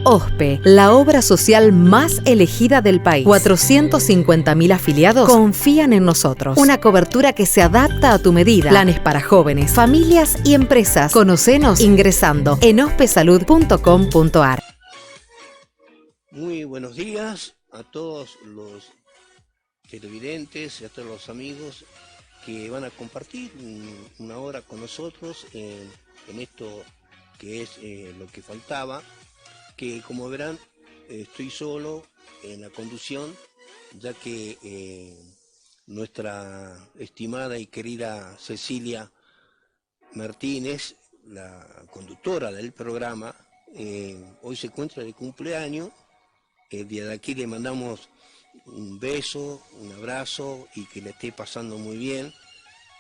OSPE, la obra social más elegida del país. 450.000 afiliados confían en nosotros. Una cobertura que se adapta a tu medida. Planes para jóvenes, familias y empresas. Conocenos ingresando en ospesalud.com.ar. Muy buenos días a todos los televidentes y a todos los amigos que van a compartir una hora con nosotros en esto que es lo que faltaba, que como verán estoy solo en la conducción, ya que nuestra estimada y querida Cecilia Martínez, la conductora del programa, hoy se encuentra de cumpleaños. De aquí le mandamos un beso, un abrazo y que le esté pasando muy bien.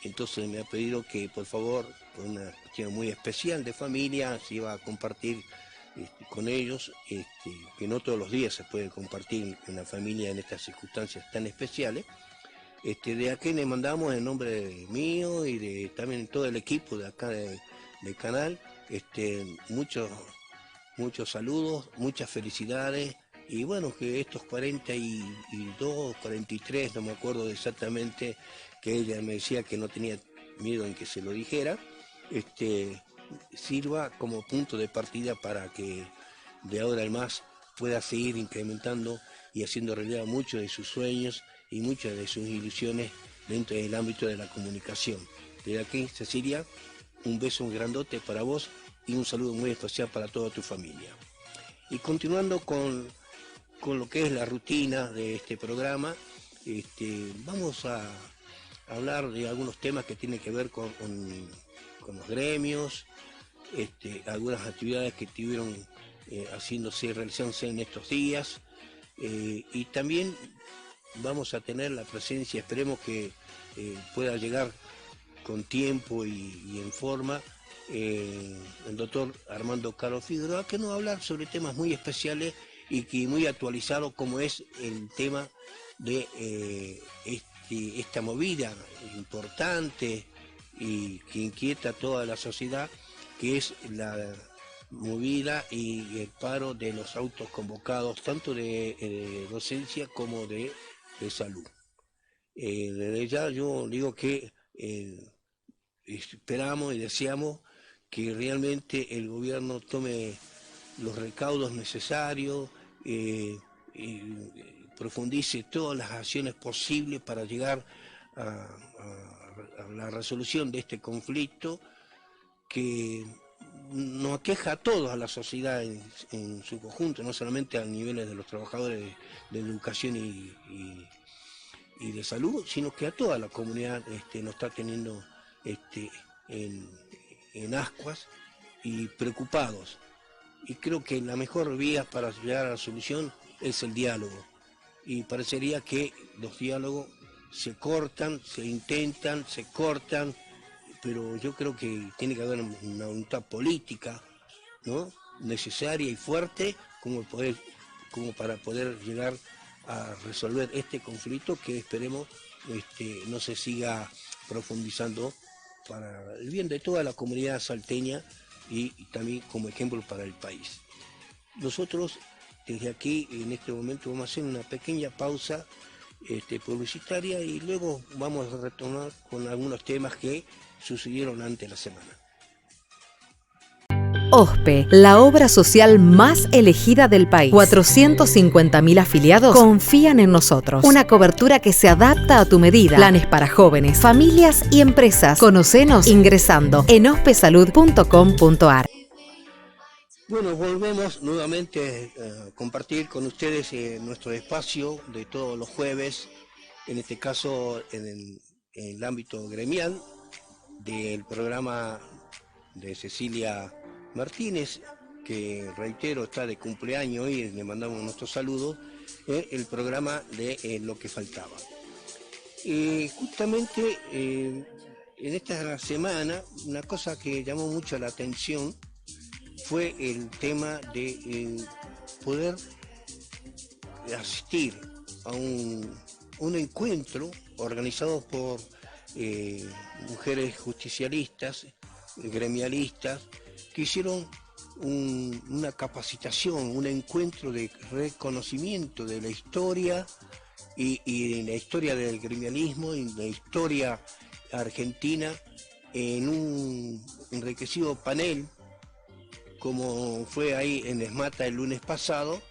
Entonces me ha pedido que por favor, por una cuestión muy especial de familia, se iba a compartir con ellos, que no todos los días se puede compartir en la familia en estas circunstancias tan especiales. De aquí le mandamos en nombre mío y de también todo el equipo de acá del canal, muchos saludos, muchas felicidades. Y bueno, que estos 42, 43, no me acuerdo exactamente, que ella me decía que no tenía miedo en que se lo dijera, sirva como punto de partida para que de ahora en más pueda seguir incrementando y haciendo realidad muchos de sus sueños y muchas de sus ilusiones dentro del ámbito de la comunicación. Desde aquí, Cecilia, un beso muy grandote para vos y un saludo muy especial para toda tu familia. Y continuando con lo que es la rutina de este programa, vamos a hablar de algunos temas que tienen que ver con los gremios, algunas actividades que estuvieron realizándose en estos días, y también vamos a tener la presencia, esperemos que pueda llegar con tiempo y en forma, el doctor Armando Caro Figueroa, que nos va a hablar sobre temas muy especiales y que muy actualizado, como es el tema de esta movida importante y que inquieta a toda la sociedad, que es la movida y el paro de los autos convocados, tanto de docencia como de salud. Desde ya yo digo que esperamos y deseamos que realmente el gobierno tome los recaudos necesarios, profundice todas las acciones posibles para llegar a la resolución de este conflicto que nos aqueja a todos, a la sociedad en su conjunto, no solamente a niveles de los trabajadores de educación y de salud, sino que a toda la comunidad nos está teniendo en ascuas y preocupados. Y creo que la mejor vía para llegar a la solución es el diálogo. Y parecería que los diálogos se cortan, se intentan, se cortan, pero yo creo que tiene que haber una voluntad política, ¿no?, necesaria y fuerte como para poder llegar a resolver este conflicto, que esperemos no se siga profundizando, para el bien de toda la comunidad salteña y también como ejemplo para el país. Nosotros desde aquí en este momento vamos a hacer una pequeña pausa publicitaria y luego vamos a retomar con algunos temas que sucedieron ante la semana. OSPE, la obra social más elegida del país. 450.000 afiliados confían en nosotros. Una cobertura que se adapta a tu medida. Planes para jóvenes, familias y empresas. Conocenos ingresando en ospesalud.com.ar. Bueno, volvemos nuevamente a compartir con ustedes nuestro espacio de todos los jueves, en este caso en el ámbito gremial del programa de Cecilia Martínez, que reitero está de cumpleaños y le mandamos nuestros saludos, el programa de Lo que faltaba. Justamente en esta semana una cosa que llamó mucho la atención fue el tema de poder asistir a un encuentro organizado por mujeres justicialistas, gremialistas, que hicieron una capacitación, un encuentro de reconocimiento de la historia y de la historia del gremialismo y la historia argentina en un enriquecido panel, como fue ahí en Esmata el lunes pasado,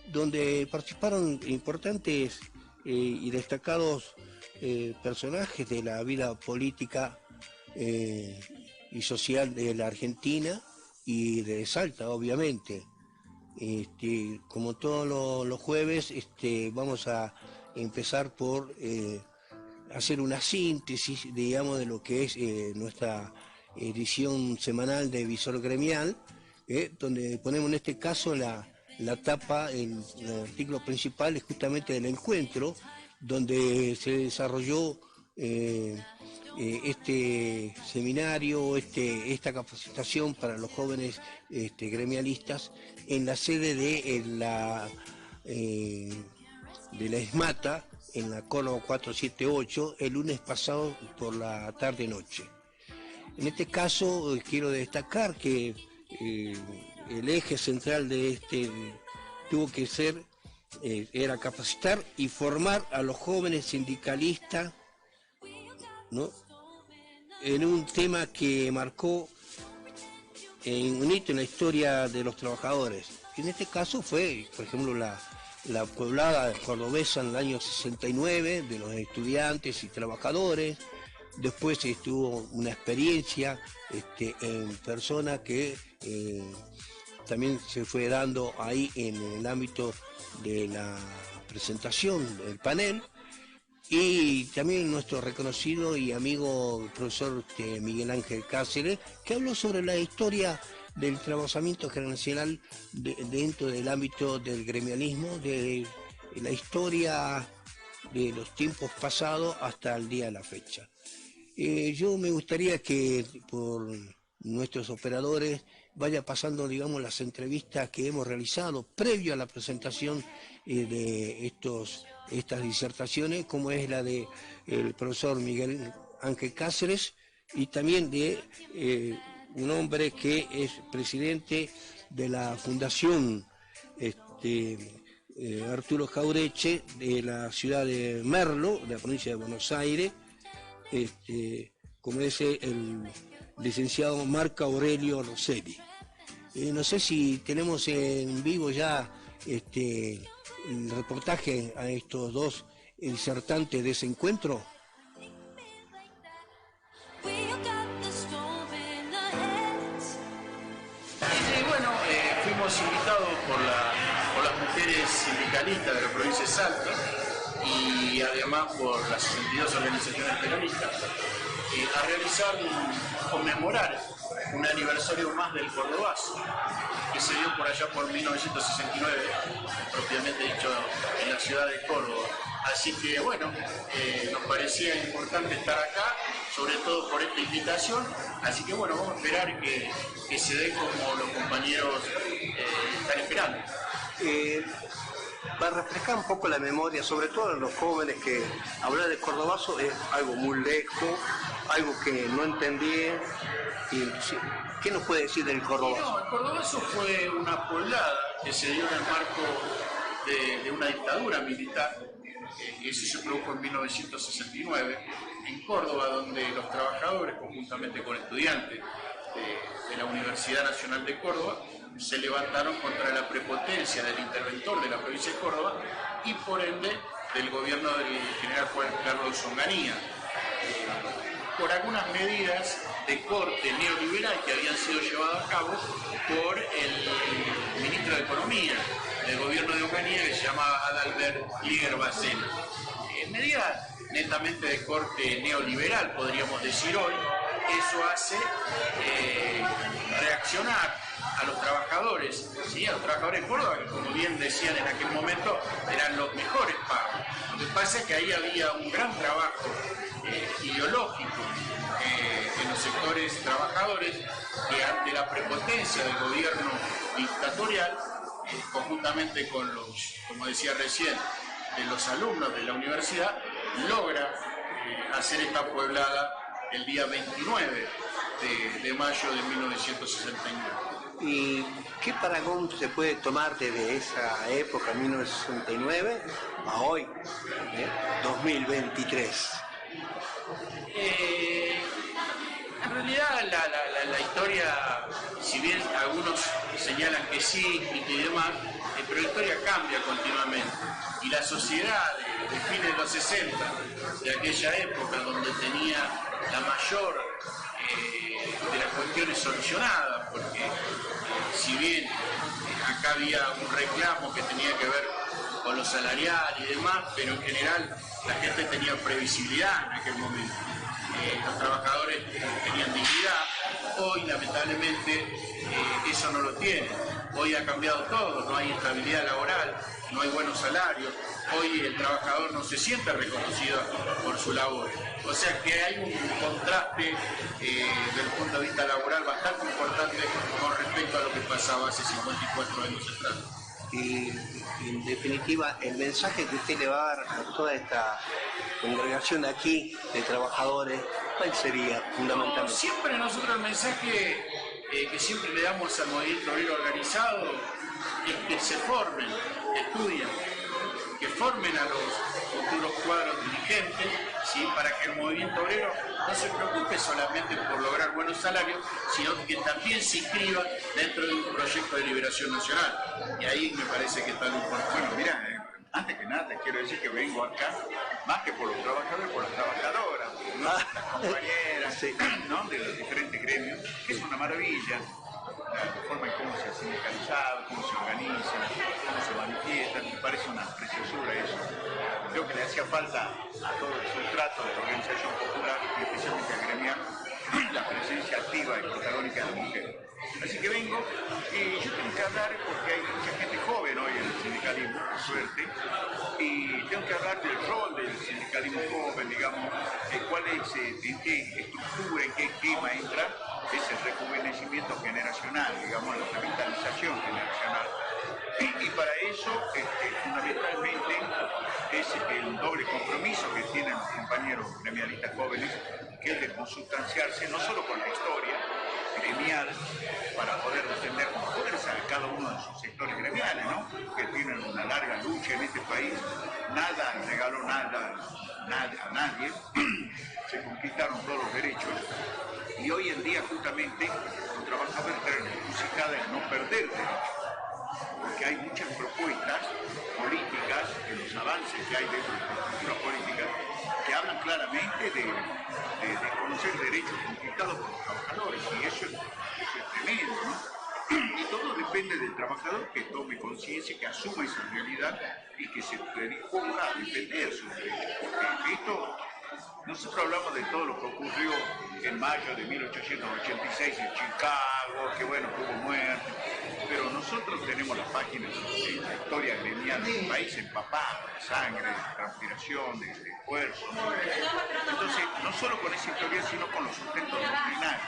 donde participaron importantes y destacados personajes de la vida política y social de la Argentina y de Salta, obviamente. Como todos los jueves, vamos a empezar por hacer una síntesis, digamos, de lo que es nuestra edición semanal de Visor Gremial, donde ponemos en este caso la tapa, el artículo principal es justamente del encuentro, donde se desarrolló este seminario, esta capacitación para los jóvenes gremialistas en la sede de la Esmata, en la Córdoba 478, el lunes pasado por la tarde-noche. En este caso quiero destacar que el eje central de tuvo que ser, era capacitar y formar a los jóvenes sindicalistas, ¿no?, en un tema que marcó un hito en la historia de los trabajadores. En este caso fue, por ejemplo, la pueblada cordobesa en el año 69 de los estudiantes y trabajadores. Después estuvo una experiencia en persona que también se fue dando ahí en el ámbito de la presentación del panel, y también nuestro reconocido y amigo profesor Miguel Ángel Cáceres, que habló sobre la historia del trabajamiento generacional dentro del ámbito del gremialismo, de la historia de los tiempos pasados hasta el día de la fecha. Yo me gustaría que por nuestros operadores vaya pasando, digamos, las entrevistas que hemos realizado previo a la presentación de estas disertaciones, como es la de el profesor Miguel Ángel Cáceres, y también de un hombre que es presidente de la Fundación Arturo Jaureche, de la ciudad de Merlo, de la provincia de Buenos Aires, como es el licenciado Marco Aurelio Rosselli. No sé si tenemos en vivo ya el reportaje a estos dos disertantes de ese encuentro. Bueno, fuimos invitados por las mujeres sindicalistas de la provincia de Salta y además por las 62 organizaciones peronistas a realizar conmemorar un aniversario más del Cordobazo, que se dio por allá por 1969, propiamente dicho en la ciudad de Córdoba. Así que bueno, nos parecía importante estar acá, sobre todo por esta invitación. Así que bueno, vamos a esperar que se dé como los compañeros están esperando. Para refrescar un poco la memoria, sobre todo en los jóvenes, que hablar de Cordobazo es algo muy lejos, algo que no entendí. ¿Qué nos puede decir del Cordobazo? No, el Cordobazo fue una poblada que se dio en el marco de una dictadura militar. Eso se produjo en 1969 en Córdoba, donde los trabajadores, conjuntamente con estudiantes de la Universidad Nacional de Córdoba, se levantaron contra la prepotencia del interventor de la provincia de Córdoba y por ende del gobierno del general Juan Carlos Onganía, por algunas medidas de corte neoliberal que habían sido llevadas a cabo por el ministro de Economía del gobierno de Onganía, que se llamaba Adalbert Liger Bacena. Medidas netamente de corte neoliberal, podríamos decir hoy. Eso hace reaccionar a los trabajadores, ¿sí?, a los trabajadores de Córdoba, que como bien decían en aquel momento, eran los mejores pagos. Lo que pasa es que ahí había un gran trabajo ideológico en los sectores trabajadores, que ante la prepotencia del gobierno dictatorial, conjuntamente con los, como decía recién, de los alumnos de la universidad, logra hacer esta pueblada el día 29 de mayo de 1969. ¿Y qué parangón se puede tomar desde esa época, 1969, a hoy, 2023? En realidad la historia, si bien algunos señalan que sí y demás, pero la historia cambia continuamente. Y la sociedad de fines de los 60, de aquella época donde tenía la mayor de las cuestiones solucionadas, porque si bien acá había un reclamo que tenía que ver con lo salarial y demás, pero en general la gente tenía previsibilidad en aquel momento. Los trabajadores tenían dignidad. Hoy lamentablemente eso no lo tienen. Hoy ha cambiado todo, no hay estabilidad laboral, no hay buenos salarios. Hoy el trabajador no se siente reconocido por su labor. O sea que hay un contraste desde el punto de vista laboral bastante importante con respecto a lo que pasaba hace 54 años atrás. Y en definitiva, el mensaje que usted le va a dar a toda esta congregación aquí de trabajadores, ¿cuál sería fundamentalmente? Siempre nosotros el mensaje que siempre le damos al movimiento obrero organizado es que se formen, que estudien, que formen a los futuros cuadros dirigentes, ¿sí? Para que el movimiento obrero no se preocupe solamente por lograr buenos salarios, sino que también se inscriba dentro de un proyecto de liberación nacional. Y ahí me parece que está lo importante. Bueno, mira, antes que nada te quiero decir que vengo acá más que por los trabajadores, por las trabajadoras, ¿no? Las compañeras, sí, ¿no? De los diferentes gremios, que es una maravilla. La forma en cómo se ha sindicalizado, cómo se organizan, cómo se manifiestan, me parece una preciosura eso. Creo que le hacía falta a todo el sustrato de la organización popular, y especialmente al gremial, la presencia activa y protagónica de la mujer. Así que vengo y yo tengo que hablar, porque hay mucha gente joven hoy en el sindicalismo, por suerte, y tengo que hablar del rol del sindicalismo joven, digamos, cuál es, en qué estructura, en qué esquema entra ese rejuvenecimiento generacional, digamos, la revitalización generacional. Y para eso, fundamentalmente, es el doble compromiso que tienen los compañeros gremialistas jóvenes, que es de consustanciarse no solo con la historia gremial, para poder defender con fuerza a cada uno de sus sectores gremiales, ¿no? Que tienen una larga lucha en este país, nada regaló nada a nadie, se conquistaron todos los derechos, y hoy en día justamente los trabajadores están encrucijada en no perder derechos, porque hay muchas propuestas políticas, en los avances que hay dentro de la estructura política, que hablan claramente de conocer derechos conquistados por los trabajadores, y eso es tremendo, ¿no? Y todo depende del trabajador que tome conciencia, que asuma esa realidad y que se predisponga a defender sus derechos. Porque esto, nosotros hablamos de todo lo que ocurrió en mayo de 1886 en Chicago, que bueno, hubo muerte, pero nosotros tenemos las páginas de la historia gremial del país empapada de sangre, de transpiración, de esfuerzo. Entonces, no solo con esa historia, sino con los sustentos doctrinarios,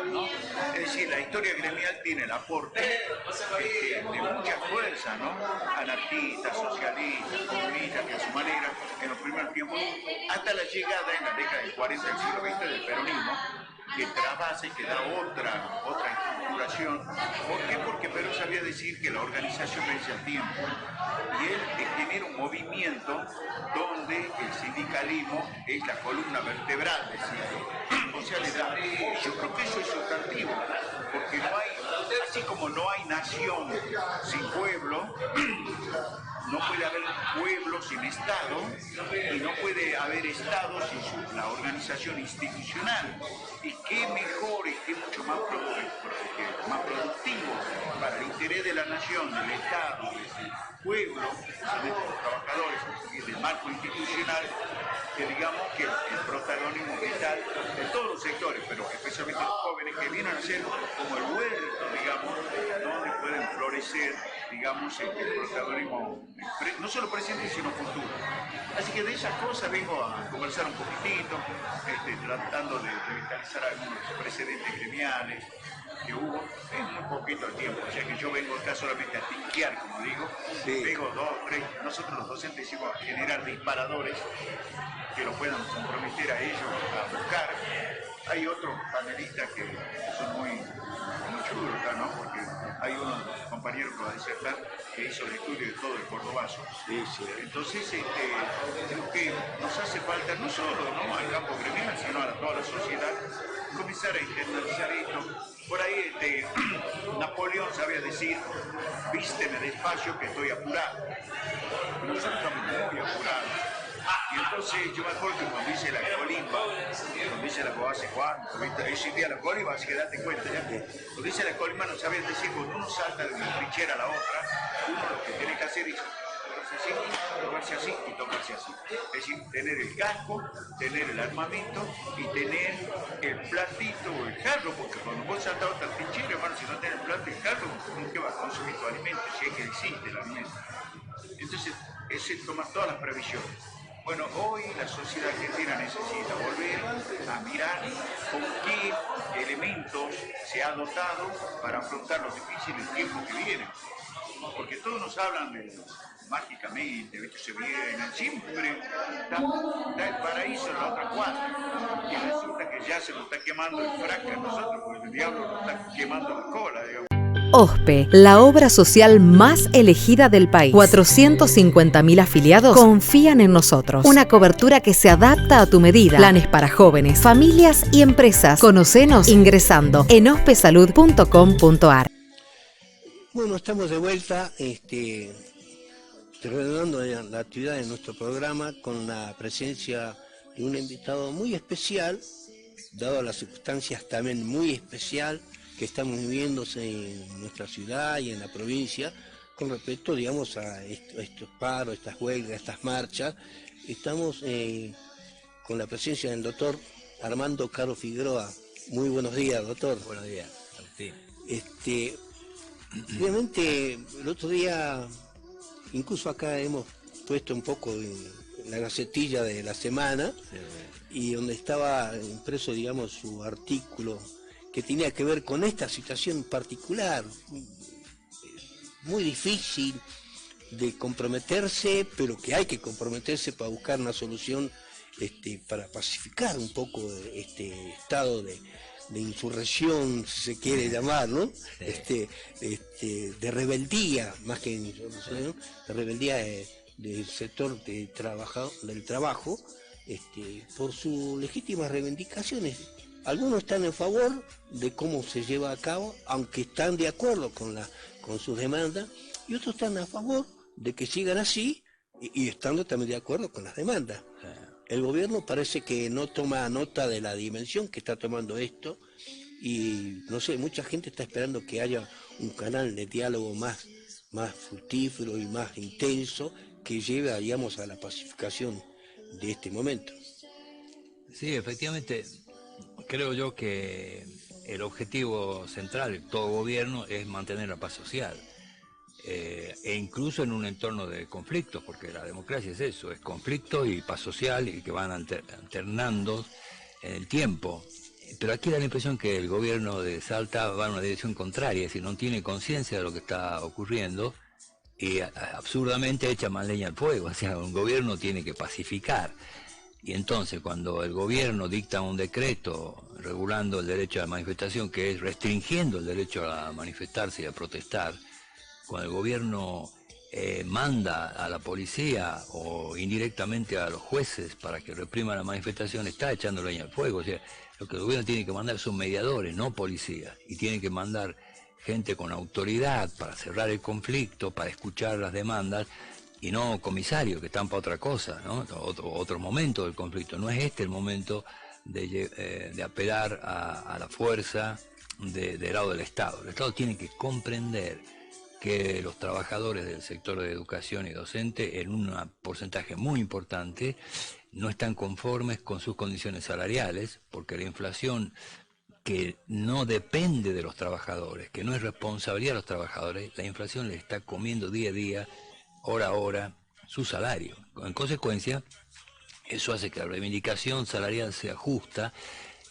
¿no? Es decir, la historia gremial tiene el aporte de mucha fuerza, ¿no? Anarquistas, socialistas, comunistas, que a su manera, en los primeros tiempos, hasta la llegada en la década del 40 del siglo XX del peronismo, que trabasa y que da otra estructuración. ¿Por qué? Porque Perón sabía decir que la organización vence al tiempo, y él genera un movimiento donde el sindicalismo es la columna vertebral, decía. O sea, le da. Yo creo que eso es sustantivo, porque no hay, así como no hay nación sin pueblo, no puede haber pueblo sin Estado, y no puede haber Estado sin la organización institucional. Y qué mejor y qué mucho más productivo para el interés de la nación, del Estado, del pueblo, de los trabajadores y del marco institucional, que digamos que el protagonismo vital de todos los sectores, pero especialmente los jóvenes, que vienen a ser como el huerto, digamos, donde pueden florecer, digamos, el protagonismo no solo presente sino futuro. Así que de esas cosas vengo a conversar un poquitito, tratando de revitalizar algunos precedentes gremiales que hubo en muy poquito tiempo, o sea que yo vengo acá solamente a tinquear, como digo. Sí. Vengo 2, 3, nosotros los docentes decimos a generar disparadores que lo puedan comprometer a ellos a buscar. Hay otros panelistas que son muy conchudo acá, ¿no? Porque hay uno de los compañeros que va a disertar que hizo el estudio de todo el cordobazo. Sí, sí. Entonces, creo que nos hace falta no solo, ¿no?, al campo gremial, sino a toda la sociedad, comenzar a internalizar esto. Por ahí Napoleón sabía decir: vísteme despacio que estoy apurado. Nosotros estamos muy apurados. Y entonces yo me acuerdo que cuando hice la colimba, ¿hace cuánto? ¿Viste? Ese día la colimba, así que date cuenta ya. Cuando hice la colimba no sabía decir, cuando uno salta de una trinchera a la otra, uno lo que tiene que hacer es tocarse así y tocarse así. Es decir, tener el casco, tener el armamento y tener el platito o el jarro, porque cuando vos saltas a otra trinchera, hermano, si no tenés el plato y el jarro, ¿cómo que vas a consumir tu alimento? Si es que existe el alimento. Entonces, es tomar todas las previsiones. Bueno, hoy la sociedad argentina necesita volver a mirar con qué elementos se ha dotado para afrontar los difíciles tiempos que vienen. Porque todos nos hablan mágicamente, ¿viste? Se vienen, siempre está el paraíso en la otra cuadra. Y resulta que ya se nos está quemando el fraca a nosotros, porque el diablo nos está quemando la cola, digamos. OSPE, la obra social más elegida del país. 450.000 afiliados confían en nosotros. Una cobertura que se adapta a tu medida. Planes para jóvenes, familias y empresas. Conocenos ingresando en ospesalud.com.ar. Bueno, estamos de vuelta, reanudando la actividad de nuestro programa con la presencia de un invitado muy especial, dado las circunstancias también muy especial que estamos viviéndose en nuestra ciudad y en la provincia con respecto, digamos, a estos paros, estas huelgas, estas marchas. Estamos con la presencia del doctor Armando Caro Figueroa. Muy buenos días, doctor. Buenos días, Agustín. Obviamente, el otro día, incluso acá hemos puesto un poco en la gacetilla de la semana, y donde estaba impreso, digamos, su artículo que tenía que ver con esta situación particular, muy difícil de comprometerse, pero que hay que comprometerse para buscar una solución para pacificar un poco este estado de insurrección, si se quiere llamar, ¿no? Sí. De rebeldía, más que insurrección, de rebeldía del sector del trabajo, por sus legítimas reivindicaciones. Algunos están en favor de cómo se lleva a cabo, aunque están de acuerdo con sus demandas, y otros están a favor de que sigan así y estando también de acuerdo con las demandas. El gobierno parece que no toma nota de la dimensión que está tomando esto, y no sé, mucha gente está esperando que haya un canal de diálogo más fructífero y más intenso que lleve, digamos, a la pacificación de este momento. Sí, efectivamente, creo yo que el objetivo central de todo gobierno es mantener la paz social, e incluso en un entorno de conflictos, porque la democracia es eso, es conflicto y paz social, y que van alternando en el tiempo. Pero aquí da la impresión que el gobierno de Salta va en una dirección contraria, es decir, no tiene conciencia de lo que está ocurriendo y absurdamente echa más leña al fuego. O sea, un gobierno tiene que pacificar. Y entonces, cuando el gobierno dicta un decreto regulando el derecho a la manifestación, que es restringiendo el derecho a manifestarse y a protestar, cuando el gobierno manda a la policía o indirectamente a los jueces para que repriman la manifestación, está echando leña al fuego. O sea, lo que el gobierno tiene que mandar son mediadores, no policías, y tiene que mandar gente con autoridad para cerrar el conflicto, para escuchar las demandas, y no comisarios que están para otra cosa, ¿no? Otro momento del conflicto. No es este el momento de apelar a la fuerza del lado del Estado. El Estado tiene que comprender que los trabajadores del sector de educación y docente, en un porcentaje muy importante, no están conformes con sus condiciones salariales, porque la inflación, que no depende de los trabajadores, que no es responsabilidad de los trabajadores, la inflación les está comiendo día a día, hora a hora, su salario. En consecuencia, eso hace que la reivindicación salarial sea justa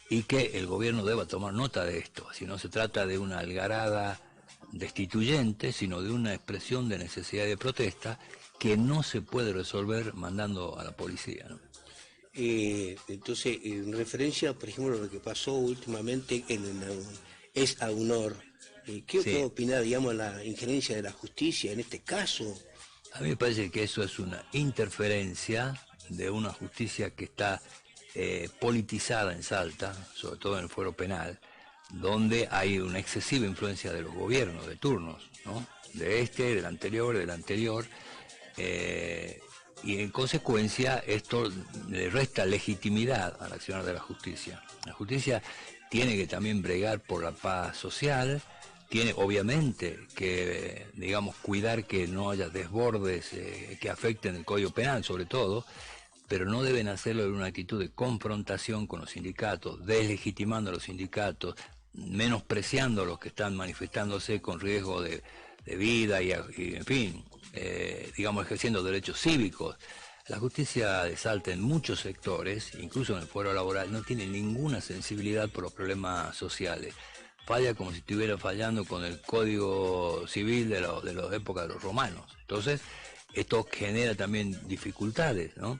y que el gobierno deba tomar nota de esto. Si no se trata de una algarada destituyente, sino de una expresión de necesidad de protesta que no se puede resolver mandando a la policía, ¿no? Entonces, en referencia, por ejemplo, a lo que pasó últimamente es AUNOR, ¿Qué opina, digamos, la injerencia de la justicia en este caso? A mí me parece que eso es una interferencia de una justicia que está politizada en Salta, sobre todo en el fuero penal, donde hay una excesiva influencia de los gobiernos de turnos, ¿no? Del anterior, y en consecuencia esto le resta legitimidad al accionar de la justicia. La justicia tiene que también bregar por la paz social, tiene obviamente que, digamos, cuidar que no haya desbordes que afecten el Código Penal, sobre todo, pero no deben hacerlo en una actitud de confrontación con los sindicatos, deslegitimando a los sindicatos, menospreciando a los que están manifestándose con riesgo de vida y en fin, digamos, ejerciendo derechos cívicos. La justicia de Salta en muchos sectores, incluso en el fuero laboral, no tiene ninguna sensibilidad por los problemas sociales. Falla como si estuviera fallando con el Código Civil de la época de los romanos. Entonces, esto genera también dificultades, ¿no?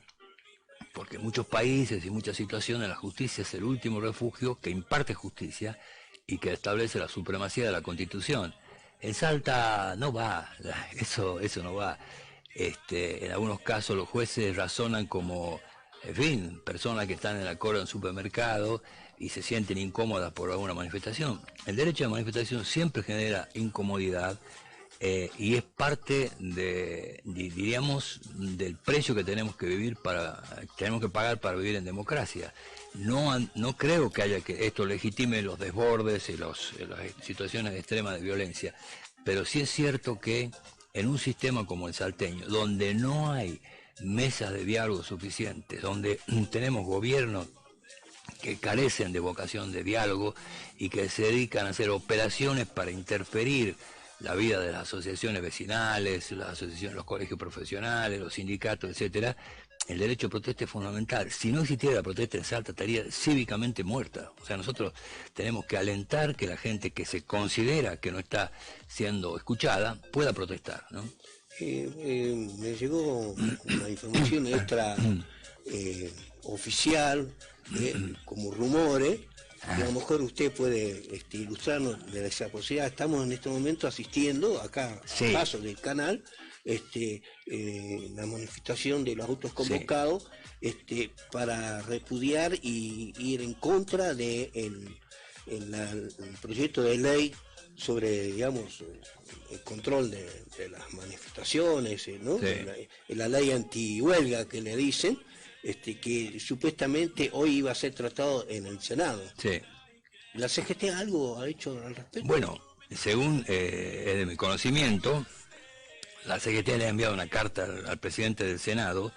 Porque en muchos países y muchas situaciones la justicia es el último refugio que imparte justicia y que establece la supremacía de la Constitución. En Salta no va, eso no va. En algunos casos los jueces razonan como, en fin, personas que están en la cola en un supermercado y se sienten incómodas por alguna manifestación. El derecho de manifestación siempre genera incomodidad y es parte diríamos, del precio que tenemos que pagar para vivir en democracia. No creo que haya que esto legitime los desbordes y las situaciones extremas de violencia, pero sí es cierto que en un sistema como el salteño, donde no hay mesas de diálogo suficientes, donde tenemos gobiernos que carecen de vocación de diálogo y que se dedican a hacer operaciones para interferir la vida de las asociaciones vecinales, las asociaciones, los colegios profesionales, los sindicatos, etcétera, el derecho a protesta es fundamental. Si no existiera la protesta en Salta, estaría cívicamente muerta. O sea, nosotros tenemos que alentar que la gente que se considera que no está siendo escuchada pueda protestar, ¿no? Me llegó una información extra oficial, como rumores, y a lo mejor usted puede ilustrarnos de esa posibilidad. Estamos en este momento asistiendo acá al paso del canal, la manifestación de los autos convocados, para repudiar y ir en contra de el proyecto de ley sobre, digamos, el control de las manifestaciones, ¿no? La ley antihuelga que le dicen, que supuestamente hoy iba a ser tratado en el Senado. Sí. ¿La CGT algo ha hecho al respecto? Bueno, según es de mi conocimiento, la CGT le ha enviado una carta al presidente del Senado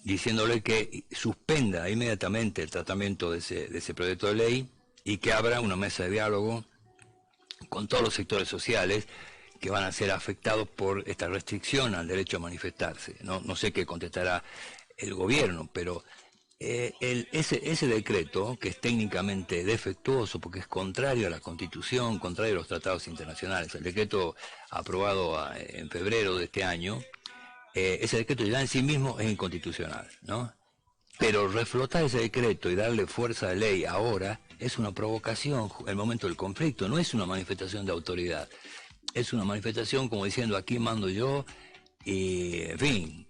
diciéndole que suspenda inmediatamente el tratamiento de ese proyecto de ley y que abra una mesa de diálogo con todos los sectores sociales que van a ser afectados por esta restricción al derecho a manifestarse. No sé qué contestará el gobierno, pero ese decreto, que es técnicamente defectuoso porque es contrario a la Constitución, contrario a los tratados internacionales, el decreto aprobado en febrero de este año, ese decreto ya en sí mismo es inconstitucional, ¿no? Pero reflotar ese decreto y darle fuerza de ley ahora es una provocación, el momento del conflicto, no es una manifestación de autoridad, es una manifestación como diciendo aquí mando yo, y en fin,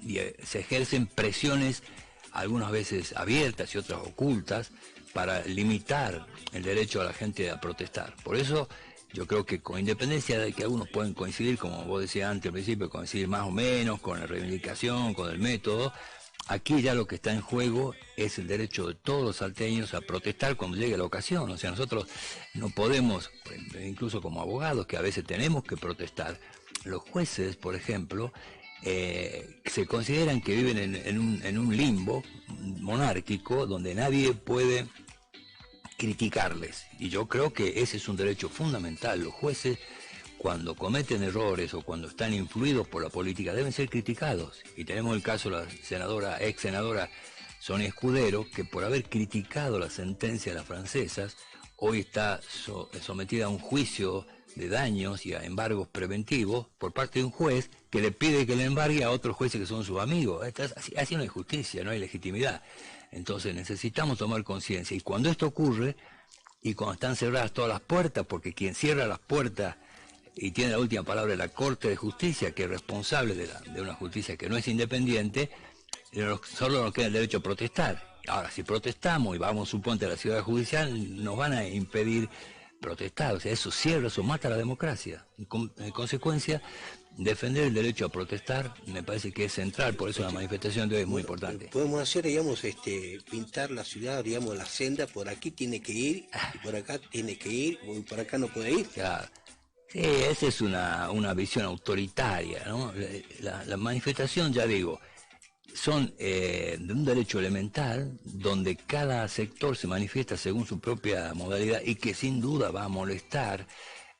y se ejercen presiones algunas veces abiertas y otras ocultas para limitar el derecho a la gente a protestar. Por eso yo creo que con independencia de que algunos pueden coincidir, como vos decías antes al principio, coincidir más o menos con la reivindicación, con el método, aquí ya lo que está en juego es el derecho de todos los salteños a protestar cuando llegue la ocasión. O sea, nosotros no podemos, incluso como abogados, que a veces tenemos que protestar. Los jueces, por ejemplo, se consideran que viven en un limbo monárquico donde nadie puede criticarles. Y yo creo que ese es un derecho fundamental. Los jueces, cuando cometen errores o cuando están influidos por la política, deben ser criticados. Y tenemos el caso de la ex senadora Sonia Escudero, que por haber criticado la sentencia de las francesas, hoy está sometida a un juicio de daños y a embargos preventivos por parte de un juez que le pide que le embargue a otros jueces que son sus amigos. Así no hay justicia, no hay legitimidad. Entonces necesitamos tomar conciencia, y cuando esto ocurre, y cuando están cerradas todas las puertas, porque quien cierra las puertas y tiene la última palabra es la Corte de Justicia, que es responsable de una justicia que no es independiente, solo nos queda el derecho a protestar. Ahora, si protestamos y vamos, suponte, a la ciudad judicial, nos van a impedir protestar. O sea, eso cierra, eso mata la democracia. En consecuencia, defender el derecho a protestar me parece que es central, por eso la manifestación de hoy es muy importante. Podemos hacer, digamos, pintar la ciudad, digamos, la senda, por aquí tiene que ir, y por acá tiene que ir, y por acá no puede ir. Claro. Sí, esa es una visión autoritaria, ¿no? La manifestación, ya digo, son de un derecho elemental donde cada sector se manifiesta según su propia modalidad y que sin duda va a molestar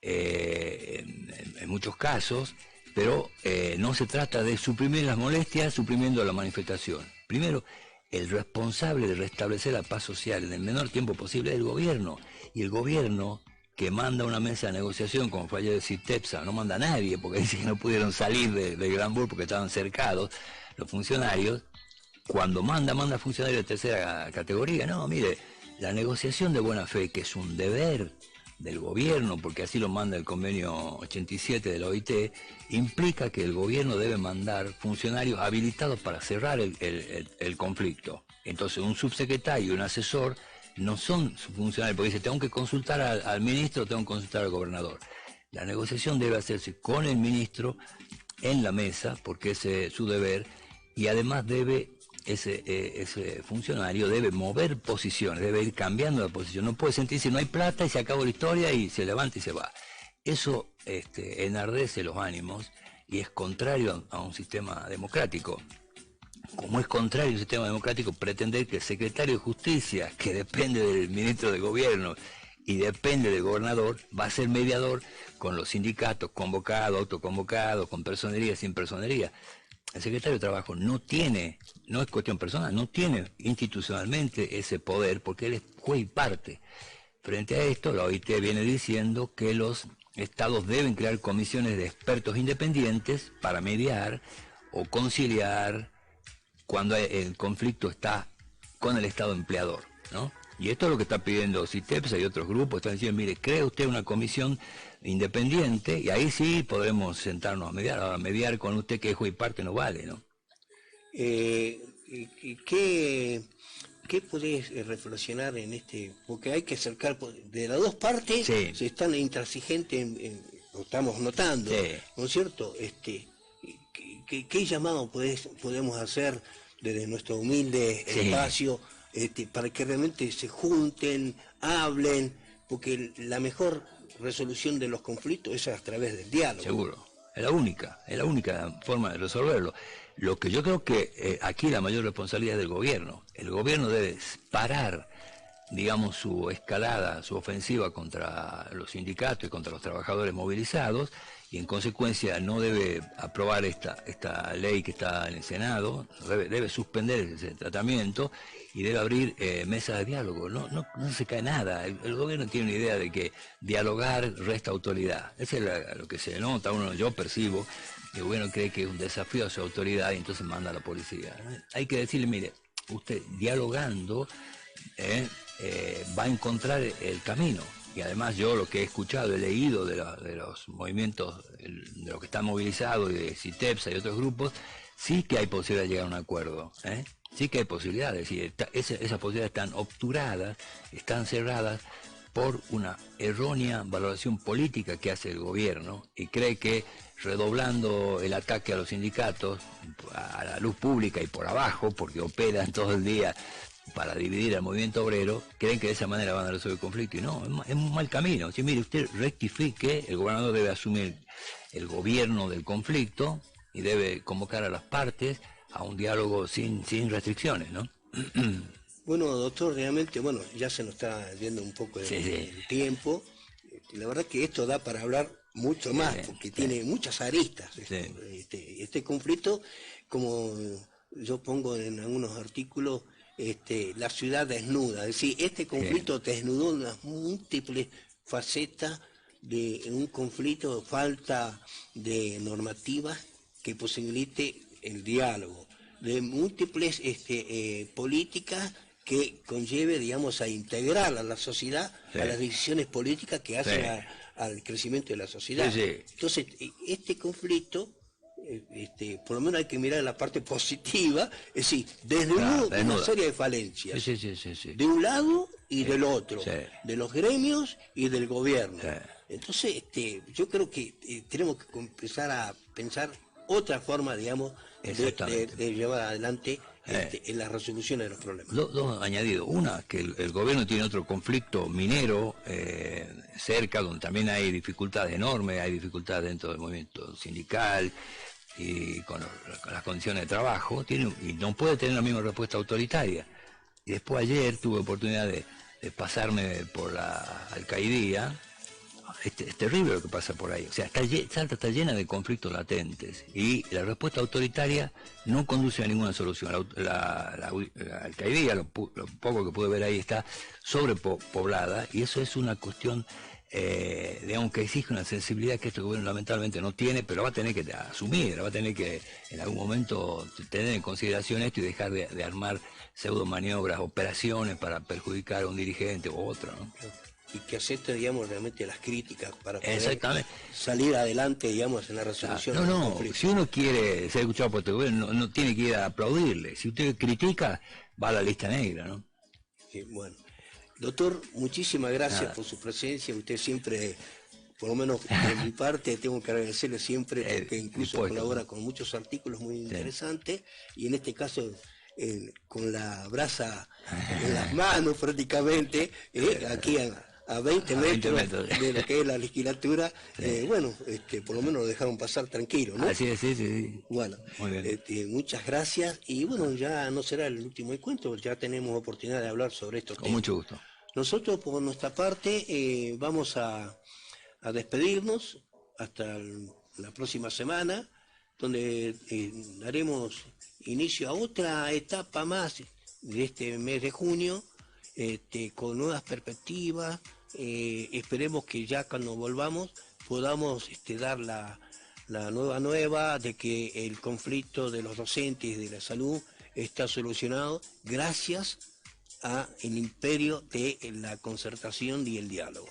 en muchos casos, pero no se trata de suprimir las molestias suprimiendo la manifestación. Primero, el responsable de restablecer la paz social en el menor tiempo posible es el gobierno, y el gobierno que manda una mesa de negociación, como fue ayer de CITEPSA, no manda a nadie, porque dice que no pudieron salir de Granburg porque estaban cercados los funcionarios. Cuando manda funcionarios de tercera categoría. No, mire, la negociación de buena fe, que es un deber del gobierno, porque así lo manda el convenio 87 de la OIT, implica que el gobierno debe mandar funcionarios habilitados para cerrar el conflicto. Entonces un subsecretario y un asesor no son funcionarios, porque dice, tengo que consultar al ministro, tengo que consultar al gobernador. La negociación debe hacerse con el ministro en la mesa, porque ese es su deber, y además ese funcionario debe mover posiciones, debe ir cambiando la posición. No puede sentirse, no hay plata y se acabó la historia y se levanta y se va. Eso enardece los ánimos y es contrario a un sistema democrático. Como es contrario a un sistema democrático pretender que el secretario de Justicia, que depende del ministro de Gobierno y depende del gobernador, va a ser mediador con los sindicatos, convocados, autoconvocados, con personería, sin personería. El secretario de Trabajo no es cuestión personal, no tiene institucionalmente ese poder porque él es juez y parte. Frente a esto, la OIT viene diciendo que los estados deben crear comisiones de expertos independientes para mediar o conciliar cuando el conflicto está con el estado empleador, ¿no? Y esto es lo que está pidiendo CITEPSA y otros grupos, están diciendo, mire, cree usted una comisión independiente y ahí sí podremos sentarnos a mediar. Ahora, mediar con usted que es juez y parte no vale, ¿no? ¿Qué podés reflexionar en porque hay que acercar, de las dos partes, sí, se están intransigentes, lo estamos notando, sí, ¿no es cierto? ¿Qué llamado podemos hacer desde nuestro humilde espacio para que realmente se junten, hablen? Porque la mejor resolución de los conflictos es a través del diálogo. Seguro, es la única forma de resolverlo. Lo que yo creo que aquí la mayor responsabilidad es del gobierno. El gobierno debe parar, digamos, su escalada, su ofensiva contra los sindicatos y contra los trabajadores movilizados, y en consecuencia no debe aprobar esta ley que está en el Senado, debe suspender ese tratamiento y debe abrir mesas de diálogo. No se cae nada. El gobierno tiene una idea de que dialogar resta autoridad. Eso es lo que se nota, yo percibo, el gobierno cree que es un desafío a su autoridad y entonces manda a la policía. Hay que decirle, mire, usted dialogando va a encontrar el camino. Y además yo lo que he escuchado, he leído de los movimientos, de los que están movilizados, y de CITEPSA y otros grupos, sí que hay posibilidad de llegar a un acuerdo, sí que hay posibilidades, es decir, esas posibilidades están obturadas, están cerradas por una errónea valoración política que hace el gobierno, y cree que redoblando el ataque a los sindicatos, a la luz pública y por abajo, porque operan todo el día para dividir al movimiento obrero, creen que de esa manera van a resolver el conflicto, y no, es un mal camino. Si mire, usted rectifique, el gobernador debe asumir el gobierno del conflicto y debe convocar a las partes a un diálogo sin restricciones, ¿no? Bueno, doctor, realmente, ya se nos está yendo un poco el tiempo. La verdad que esto da para hablar mucho más, porque tiene muchas aristas. Este conflicto, como yo pongo en algunos artículos, la ciudad desnuda, es decir, este conflicto desnudó unas múltiples facetas de un conflicto, falta de normativas que posibilite el diálogo, de múltiples políticas que conlleve, digamos, a integrar a la sociedad Sí. a las decisiones políticas que hacen Sí. al crecimiento de la sociedad. Sí, sí. Entonces, este conflicto, por lo menos hay que mirar la parte positiva, es decir, desde una desnuda. serie de falencias, Sí. de un lado y del otro, Sí. de los gremios y del gobierno. Sí. Entonces, yo creo que tenemos que empezar a pensar otra forma, digamos, de llevar adelante en la resolución de los problemas. Dos añadidos. Una, que el gobierno tiene otro conflicto minero cerca, donde también hay dificultades enormes, hay dificultades dentro del movimiento sindical y con las condiciones de trabajo, y no puede tener la misma respuesta autoritaria. Y después ayer tuve oportunidad de pasarme por la alcaidía. Es terrible lo que pasa por ahí. O sea, Salta está llena de conflictos latentes y la respuesta autoritaria no conduce a ninguna solución. La alcaidía, lo poco que pude ver ahí, está sobrepoblada, y eso es una cuestión, digamos, que exige una sensibilidad que este gobierno lamentablemente no tiene, pero va a tener que asumir, va a tener que en algún momento tener en consideración esto y dejar de armar pseudo maniobras, operaciones para perjudicar a un dirigente u otro, ¿no? Y que acepte, digamos, realmente las críticas para poder Exactamente. salir adelante, digamos, en la resolución del conflicto. Si uno quiere ser escuchado por este gobierno, no tiene que ir a aplaudirle. Si usted critica, va a la lista negra, ¿no? Sí, bueno. Doctor, muchísimas gracias por su presencia. Usted siempre, por lo menos de mi parte, tengo que agradecerle siempre, porque incluso colabora con muchos artículos muy interesantes, y en este caso con la brasa en las manos prácticamente, aquí a 20 metros de lo que es la legislatura, bueno, por lo menos lo dejaron pasar tranquilo, ¿no? Así es, sí. Bueno, muy bien. muchas gracias, y bueno, ya no será el último encuentro, ya tenemos oportunidad de hablar sobre estos temas. Con mucho gusto. Nosotros, por nuestra parte, vamos a despedirnos hasta la próxima semana, donde daremos inicio a otra etapa más de este mes de junio, con nuevas perspectivas. Esperemos que ya cuando volvamos podamos dar la nueva de que el conflicto de los docentes de la salud está solucionado gracias a el imperio de la concertación y el diálogo.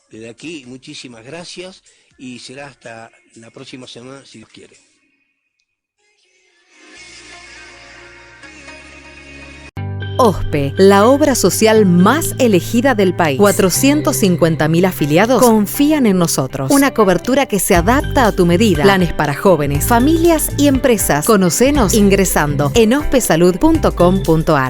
Desde aquí, muchísimas gracias, y será hasta la próxima semana, si Dios quiere. OSPE, la obra social más elegida del país. 450.000 afiliados confían en nosotros. Una cobertura que se adapta a tu medida. Planes para jóvenes, familias y empresas. Conocenos ingresando en ospesalud.com.ar.